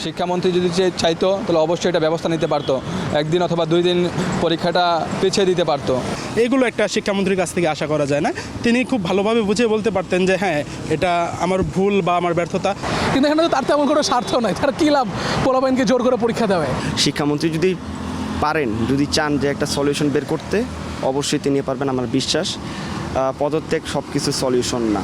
শিক্ষামন্ত্রী যদি চাইতো তাহলে অবশ্যই এটা ব্যবস্থা নিতে পারতো, একদিন অথবা 2 দিন পরীক্ষাটা পিছিয়ে দিতে পারতো। এগুলো একটা শিক্ষামন্ত্রীর কাছ থেকে আশা করা যায় না। তিনি খুব ভালোভাবে বুঝিয়ে বলতে পারতেন যে হ্যাঁ, এটা আমার ভুল বা আমার ব্যর্থতা। কিন্তু এখানে তো তার তেমন কোনো স্বার্থ নাই, তার কী লাভ পোলাপাইনকে জোর করে পরীক্ষা দেওয়ায়। শিক্ষামন্ত্রী যদি পারেন, যদি চান যে একটা সলিউশন বের করতে, অবশ্যই তিনি পারবেন আমার বিশ্বাস। পদত্যাগ সব কিছু সলিউশন না।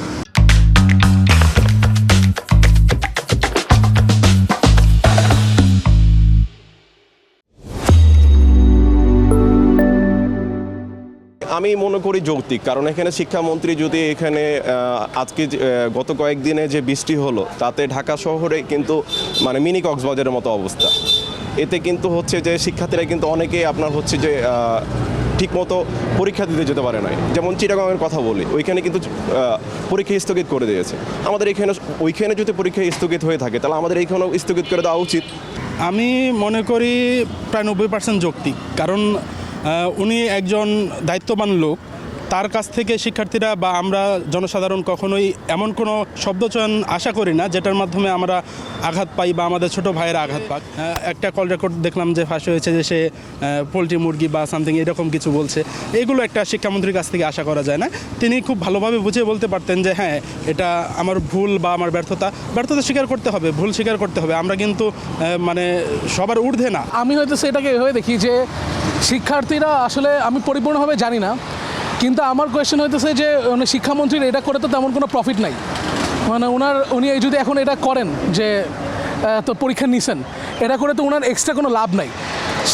আমি মনে করি যৌক্তিক, কারণ এখানে শিক্ষামন্ত্রী যদি এখানে আজকে গত কয়েকদিনে যে বৃষ্টি হলো তাতে ঢাকা শহরে কিন্তু মানে মিনি কক্সবাজারের মতো অবস্থা। এতে কিন্তু হচ্ছে যে শিক্ষার্থীরা কিন্তু অনেকেই আপনার হচ্ছে যে ঠিকমতো পরীক্ষা দিতে যেতে পারে না। যেমন চিটাগাংয়ের কথা বলি, ওইখানে কিন্তু পরীক্ষা স্থগিত করে দিয়েছে। আমাদের ওইখানে যদি পরীক্ষা স্থগিত হয়ে থাকে তাহলে আমাদের এইখানেও স্থগিত করে দেওয়া উচিত। আমি মনে করি প্রায় 90% যৌক্তিক, কারণ উনি একজন দায়িত্ববান লোক। তার কাছ থেকে শিক্ষার্থীরা বা আমরা জনসাধারণ কখনোই এমন কোনো শব্দচয়ন আশা করি না যেটার মাধ্যমে আমরা আঘাত পাই বা আমাদের ছোট ভাইয়েরা আঘাত পাক। একটা কল রেকর্ড দেখলাম যে ফাঁস হয়েছে যে সে পোলট্রি মুরগি বা সামথিং এরকম কিছু বলছে। এগুলো একটা শিক্ষামন্ত্রীর কাছ থেকে আশা করা যায় না। তিনি খুব ভালোভাবে বুঝিয়ে বলতে পারতেন যে হ্যাঁ, এটা আমার ভুল বা আমার ব্যর্থতা স্বীকার করতে হবে, ভুল স্বীকার করতে হবে। আমরা কিন্তু মানে সবার ঊর্ধ্বে না। আমি হয়তো সেটাকে এভাবে দেখি যে শিক্ষার্থীরা আসলে, আমি পরিপূর্ণভাবে জানি না, কিন্তু আমার কোয়েশ্চেন হইতেছে যে শিক্ষামন্ত্রীর এটা করে তো তেমন কোনো প্রফিট নাই। মানে উনি যদি এখন এটা করেন যে তো পরীক্ষা নিছেন, এটা করে তো ওনার এক্সট্রা কোনো লাভ নাই।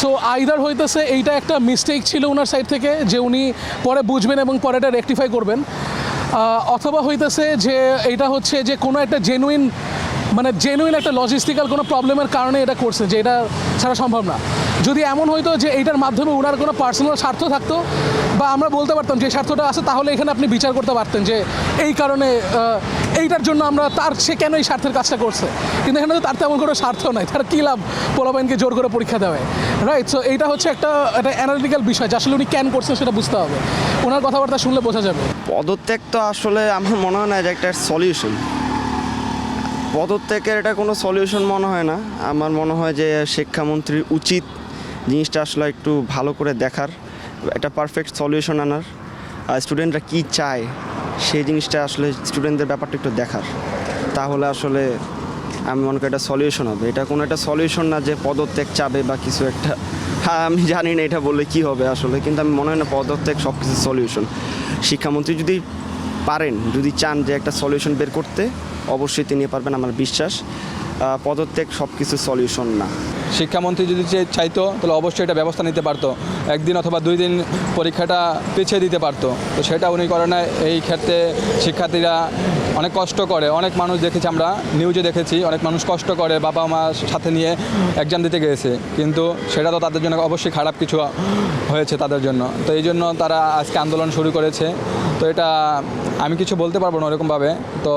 সো আইদার হইতেছে এইটা একটা মিস্টেক ছিল ওনার সাইড থেকে, যে উনি পরে বুঝবেন এবং পরে এটা রেকটিফাই করবেন, অথবা হইতেছে যে এটা হচ্ছে যে কোনো একটা জেনুইন একটা লজিস্টিক্যাল কোনো প্রবলেমের কারণে এটা করছে, যে এটা ছাড়া সম্ভব না। যদি এমন হইতো যে এইটার মাধ্যমে ওনার কোনো পার্সোনাল স্বার্থ থাকতো, বা আমরা বলতে পারতাম যে স্বার্থটা আছে, তাহলে এখানে আপনি বিচার করতে পারতেন যে এই কারণে এইটার জন্য সে কেন এই স্বার্থের কাজটা করছে। কিন্তু এখানে তো তার তেমন কোনো স্বার্থ নাই, তার কী লাভ পোলাপাইনকে জোর করে পরীক্ষা দেওয়ায়, রাইট? সো এইটা হচ্ছে একটা অ্যানালিটিক্যাল বিষয়, যে আসলে উনি কেন করছেন সেটা বুঝতে হবে, ওনার কথাবার্তা শুনলে বোঝা যাবে। পদত্যাগ তো আসলে আমার মনে হয় না যে একটা সলিউশন। পদত্যাগের এটা কোনো সলিউশন মনে হয় না। আমার মনে হয় যে শিক্ষামন্ত্রীর উচিত জিনিসটা আসলে একটু ভালো করে দেখার, একটা পারফেক্ট সলিউশন আনার। স্টুডেন্টরা কী চায় সেই জিনিসটা আসলে স্টুডেন্টদের ব্যাপারটা একটু দেখার, তাহলে আসলে আমি মনে করি এটা সলিউশন হবে। এটা কোনো একটা সলিউশন না যে পদত্যাগ চাবে বা কিছু একটা। হ্যাঁ, আমি জানি না এটা বললে কী হবে আসলে, কিন্তু আমি মনে হয় না পদত্যাগ সব কিছু সলিউশন। শিক্ষামন্ত্রী যদি পারেন, যদি চান যে একটা সলিউশন বের করতে, অবশ্যই তিনি পারবেন আমার বিশ্বাস। পদত্যাগ সব কিছু সলিউশন না। শিক্ষামন্ত্রী যদি চাইতো তাহলে অবশ্যই এটা ব্যবস্থা নিতে পারতো, একদিন অথবা 2 দিন পরীক্ষাটা পিছিয়ে দিতে পারতো। তো সেটা উনি করে না। এই ক্ষেত্রে শিক্ষার্থীরা অনেক কষ্ট করে, অনেক মানুষ দেখেছি, আমরা নিউজে দেখেছি, অনেক মানুষ কষ্ট করে বাবা মা সাথে নিয়ে এক্সাম দিতে গিয়েছে, কিন্তু সেটা তো তাদের জন্য অবশ্যই খারাপ কিছু হয়েছে তাদের জন্য। তো এই জন্য তারা আজকে আন্দোলন শুরু করেছে। তো এটা আমি কিছু বলতে পারবো না ওরকমভাবে। তো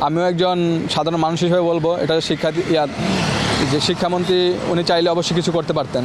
আমিও একজন সাধারণ মানুষ হিসেবে বলবো, এটা শিক্ষামন্ত্রী উনি চাইলে অবশ্যই কিছু করতে পারতেন।